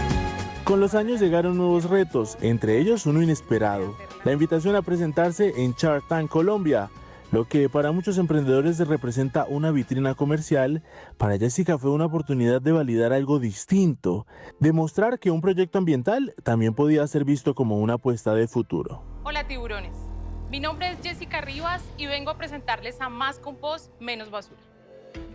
Con los años llegaron nuevos retos, entre ellos uno inesperado, la invitación a presentarse en Shark Tank Colombia. Lo que para muchos emprendedores representa una vitrina comercial, para Jessica fue una oportunidad de validar algo distinto, demostrar que un proyecto ambiental también podía ser visto como una apuesta de futuro. Hola tiburones, mi nombre es Jessica Rivas y vengo a presentarles a Más Compost, Menos Basura.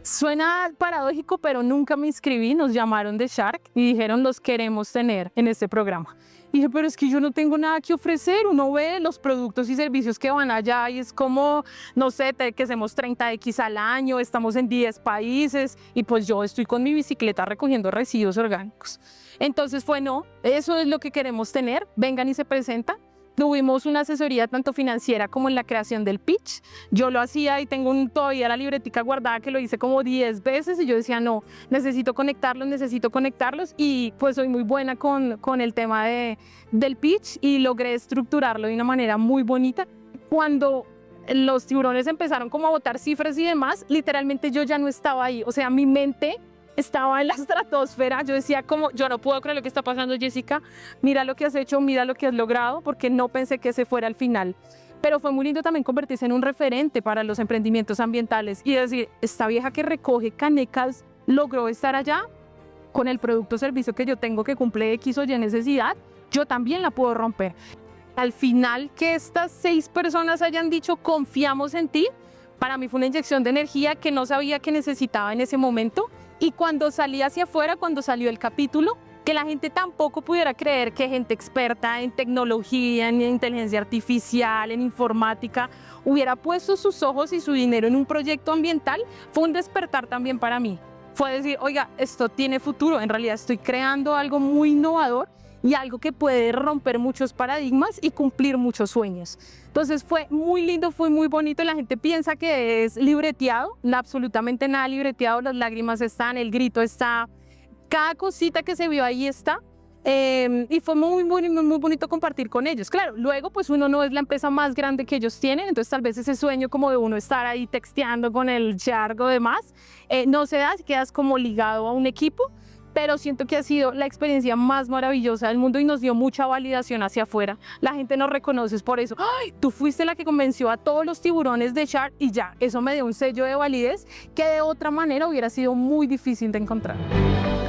Suena paradójico, pero nunca me inscribí, nos llamaron de Shark y dijeron los queremos tener en este programa. Y dije, pero es que yo no tengo nada que ofrecer. Uno ve los productos y servicios que van allá y es como, no sé, que hacemos 30X al año, estamos en 10 países y pues yo estoy con mi bicicleta recogiendo residuos orgánicos. Entonces fue no, eso es lo que queremos tener, vengan y se presentan. Tuvimos una asesoría tanto financiera como en la creación del pitch. Yo lo hacía y tengo todavía la libretica guardada que lo hice como 10 veces y yo decía, no, necesito conectarlos y pues soy muy buena con el tema del pitch y logré estructurarlo de una manera muy bonita. Cuando los tiburones empezaron como a botar cifras y demás, literalmente yo ya no estaba ahí, o sea, mi mente estaba en la estratosfera. Yo decía como, yo no puedo creer lo que está pasando, Jessica, mira lo que has hecho, mira lo que has logrado, porque no pensé que ese fuera el final. Pero fue muy lindo también convertirse en un referente para los emprendimientos ambientales y decir, esta vieja que recoge canecas logró estar allá con el producto o servicio que yo tengo que cumple X o Y necesidad, yo también la puedo romper. Al final que estas 6 personas hayan dicho, confiamos en ti, Para mí fue una inyección de energía que no sabía que necesitaba en ese momento. Y cuando salí hacia afuera, cuando salió el capítulo, que la gente tampoco pudiera creer que gente experta en tecnología, en inteligencia artificial, en informática, hubiera puesto sus ojos y su dinero en un proyecto ambiental, fue un despertar también para mí. Fue decir, oiga, esto tiene futuro, en realidad estoy creando algo muy innovador y algo que puede romper muchos paradigmas y cumplir muchos sueños. Entonces fue muy lindo, fue muy bonito. La gente piensa que es libreteado, absolutamente nada libreteado, las lágrimas están, el grito está, cada cosita que se vio ahí está. Y fue muy bonito compartir con ellos. Claro, luego pues uno no es la empresa más grande que ellos tienen, entonces tal vez ese sueño como de uno estar ahí texteando con el chargo de más, no se da, quedas como ligado a un equipo, pero siento que ha sido la experiencia más maravillosa del mundo y nos dio mucha validación hacia afuera. La gente nos reconoce por eso. ¡Ay! Tú fuiste la que convenció a todos los tiburones de Shark y ya, eso me dio un sello de validez que de otra manera hubiera sido muy difícil de encontrar.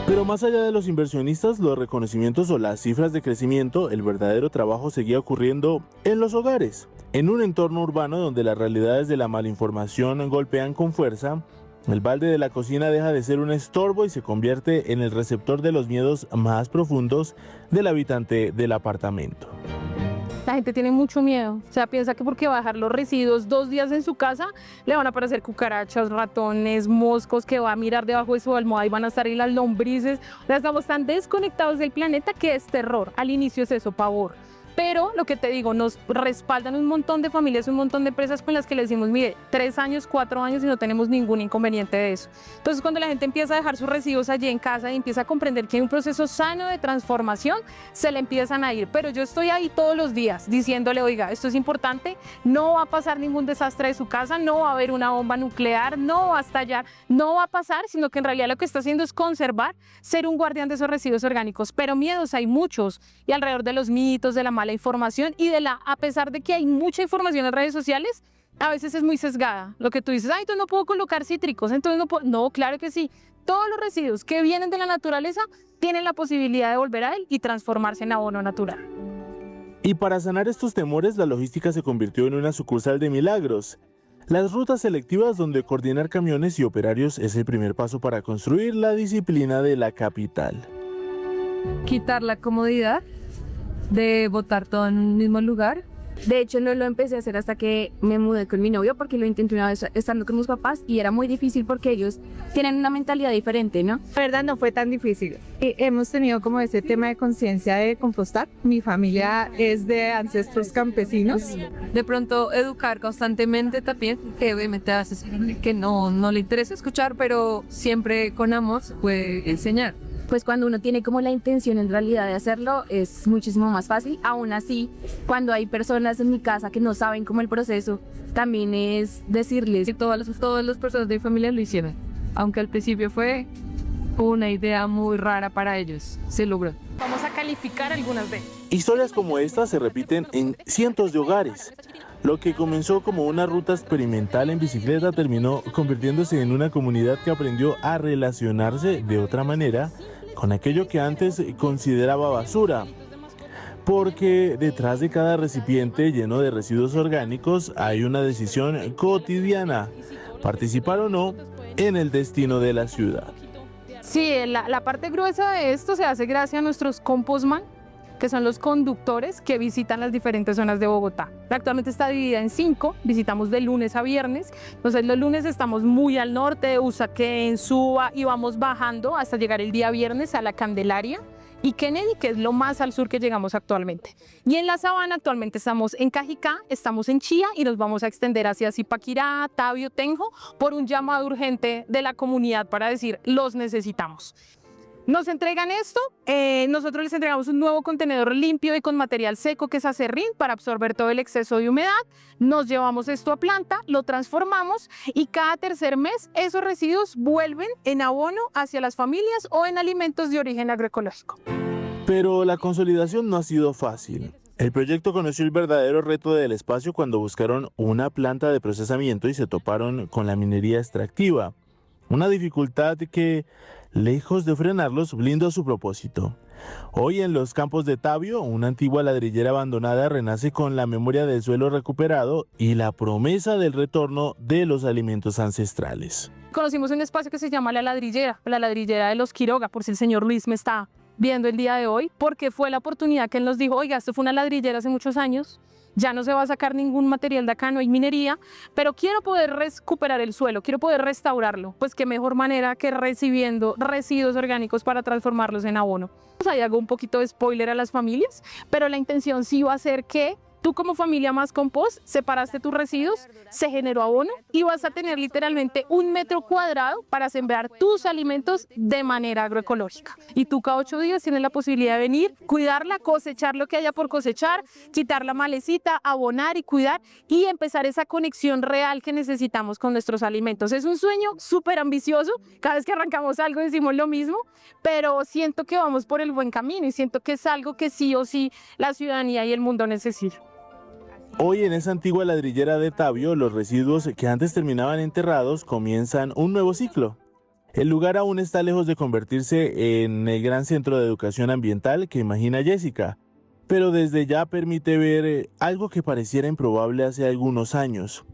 Pero más allá de los inversionistas, los reconocimientos o las cifras de crecimiento, el verdadero trabajo seguía ocurriendo en los hogares. En un entorno urbano donde las realidades de la malinformación golpean con fuerza, el balde de la cocina deja de ser un estorbo y se convierte en el receptor de los miedos más profundos del habitante del apartamento. La gente tiene mucho miedo, o sea, piensa que porque va a dejar los residuos 2 días en su casa, le van a aparecer cucarachas, ratones, moscos, que va a mirar debajo de su almohada y van a estar ahí las lombrices. O sea, estamos tan desconectados del planeta que es terror. Al inicio es eso, pavor. Pero lo que te digo, nos respaldan un montón de familias, un montón de empresas con las que le decimos, mire, 3 años, 4 años y no tenemos ningún inconveniente de eso. Entonces, cuando la gente empieza a dejar sus residuos allí en casa y empieza a comprender que hay un proceso sano de transformación, se le empiezan a ir. Pero yo estoy ahí todos los días diciéndole, oiga, esto es importante, no va a pasar ningún desastre de su casa, no va a haber una bomba nuclear, no va a estallar, no va a pasar, sino que en realidad lo que está haciendo es conservar, ser un guardián de esos residuos orgánicos. Pero miedos hay muchos y alrededor de los mitos, de la mala información y a pesar de que hay mucha información en redes sociales, a veces es muy sesgada. Lo que tú dices, ay, entonces no puedo colocar cítricos, entonces no puedo. No, claro que sí. Todos los residuos que vienen de la naturaleza tienen la posibilidad de volver a él y transformarse en abono natural. Y para sanar estos temores, la logística se convirtió en una sucursal de milagros. Las rutas selectivas donde coordinar camiones y operarios es el primer paso para construir la disciplina de la capital. Quitar la comodidad de botar todo en un mismo lugar. De hecho, no lo empecé a hacer hasta que me mudé con mi novio, porque lo intenté una vez estando con mis papás y era muy difícil porque ellos tienen una mentalidad diferente, ¿no? La verdad no fue tan difícil. Hemos tenido como ese tema de conciencia de compostar. Mi familia es de ancestros campesinos. De pronto educar constantemente también, que obviamente a veces que no le interesa escuchar, pero siempre con amor puede enseñar. Pues cuando uno tiene como la intención en realidad de hacerlo es muchísimo más fácil. Aún así, cuando hay personas en mi casa que no saben cómo el proceso, también es decirles que todas las personas de mi familia lo hicieron, aunque al principio fue una idea muy rara para ellos. Se logró. Vamos a calificar algunas de ellas. Historias como estas se repiten en cientos de hogares. Lo que comenzó como una ruta experimental en bicicleta terminó convirtiéndose en una comunidad que aprendió a relacionarse de otra manera con aquello que antes consideraba basura, porque detrás de cada recipiente lleno de residuos orgánicos hay una decisión cotidiana, participar o no en el destino de la ciudad. Sí, la parte gruesa de esto se hace gracias a nuestros compostman, que son los conductores que visitan las diferentes zonas de Bogotá. Actualmente está dividida en 5, visitamos de lunes a viernes. Entonces los lunes estamos muy al norte de Usaquén, Suba y vamos bajando hasta llegar el día viernes a La Candelaria y Kennedy, que es lo más al sur que llegamos actualmente. Y en la Sabana actualmente estamos en Cajicá, estamos en Chía y nos vamos a extender hacia Zipaquirá, Tabio, Tenjo, por un llamado urgente de la comunidad para decir, los necesitamos. Nos entregan esto, nosotros les entregamos un nuevo contenedor limpio y con material seco que es acerrín para absorber todo el exceso de humedad. Nos llevamos esto a planta, lo transformamos y cada tercer mes esos residuos vuelven en abono hacia las familias o en alimentos de origen agroecológico. Pero la consolidación no ha sido fácil. El proyecto conoció el verdadero reto del espacio cuando buscaron una planta de procesamiento y se toparon con la minería extractiva. Una dificultad que, lejos de frenarlos, blindó su propósito. Hoy en los campos de Tabio, una antigua ladrillera abandonada renace con la memoria del suelo recuperado y la promesa del retorno de los alimentos ancestrales. Conocimos un espacio que se llama La Ladrillera de los Quiroga, por si el señor Luis me está viendo el día de hoy, porque fue la oportunidad que él nos dijo, oiga, esto fue una ladrillera hace muchos años, ya no se va a sacar ningún material de acá, no hay minería, pero quiero poder recuperar el suelo, quiero poder restaurarlo, pues qué mejor manera que recibiendo residuos orgánicos para transformarlos en abono. Ahí hago un poquito de spoiler a las familias, pero la intención sí va a ser que tú como familia Más Compost separaste tus residuos, se generó abono y vas a tener literalmente 1 metro cuadrado para sembrar tus alimentos de manera agroecológica. Y tú cada 8 días tienes la posibilidad de venir, cuidarla, cosechar lo que haya por cosechar, quitar la malecita, abonar y cuidar y empezar esa conexión real que necesitamos con nuestros alimentos. Es un sueño súper ambicioso, cada vez que arrancamos algo decimos lo mismo, pero siento que vamos por el buen camino y siento que es algo que sí o sí la ciudadanía y el mundo necesitan. Hoy en esa antigua ladrillera de Tabio, los residuos que antes terminaban enterrados comienzan un nuevo ciclo. El lugar aún está lejos de convertirse en el gran centro de educación ambiental que imagina Jessica, pero desde ya permite ver algo que pareciera improbable hace algunos años,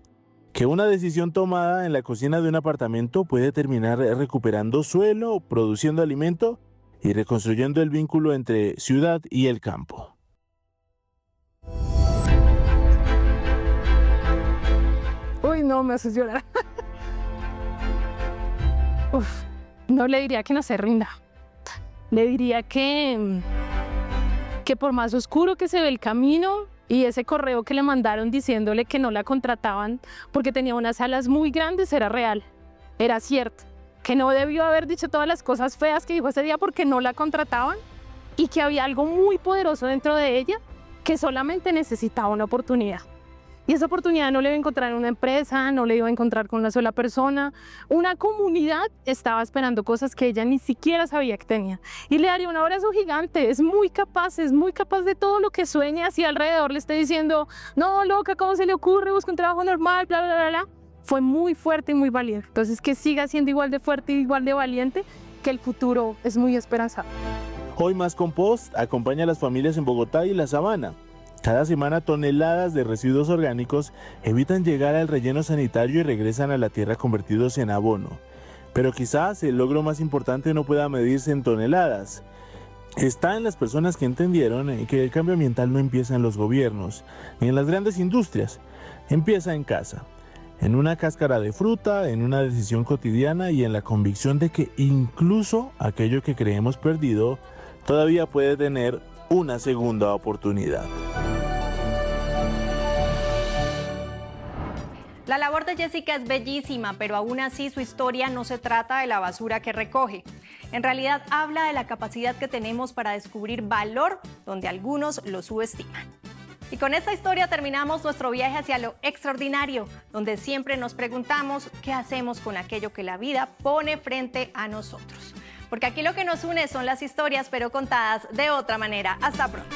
que una decisión tomada en la cocina de un apartamento puede terminar recuperando suelo, produciendo alimento y reconstruyendo el vínculo entre ciudad y el campo. Uy, no, me haces llorar. Uf, no le diría que no se rinda. Le diría que por más oscuro que se ve el camino y ese correo que le mandaron diciéndole que no la contrataban porque tenía unas alas muy grandes era real, era cierto. Que no debió haber dicho todas las cosas feas que dijo ese día porque no la contrataban y que había algo muy poderoso dentro de ella que solamente necesitaba una oportunidad. Y esa oportunidad no le iba a encontrar en una empresa, no le iba a encontrar con una sola persona. Una comunidad estaba esperando cosas que ella ni siquiera sabía que tenía. Y le daría un abrazo gigante. Es muy capaz de todo lo que sueña. Si alrededor le esté diciendo, no, loca, ¿cómo se le ocurre? Busca un trabajo normal, bla, bla, bla, bla. Fue muy fuerte y muy valiente. Entonces, que siga siendo igual de fuerte y igual de valiente, que el futuro es muy esperanzador. Hoy Más Compost acompaña a las familias en Bogotá y la Sabana. Cada semana toneladas de residuos orgánicos evitan llegar al relleno sanitario y regresan a la tierra convertidos en abono. Pero quizás el logro más importante no pueda medirse en toneladas. Está en las personas que entendieron que el cambio ambiental no empieza en los gobiernos ni en las grandes industrias, empieza en casa, en una cáscara de fruta, en una decisión cotidiana y en la convicción de que incluso aquello que creemos perdido todavía puede tener una segunda oportunidad. La labor de Jessica es bellísima, pero aún así su historia no se trata de la basura que recoge. En realidad habla de la capacidad que tenemos para descubrir valor donde algunos lo subestiman. Y con esta historia terminamos nuestro viaje hacia lo extraordinario, donde siempre nos preguntamos qué hacemos con aquello que la vida pone frente a nosotros. Porque aquí lo que nos une son las historias, pero contadas de otra manera. Hasta pronto.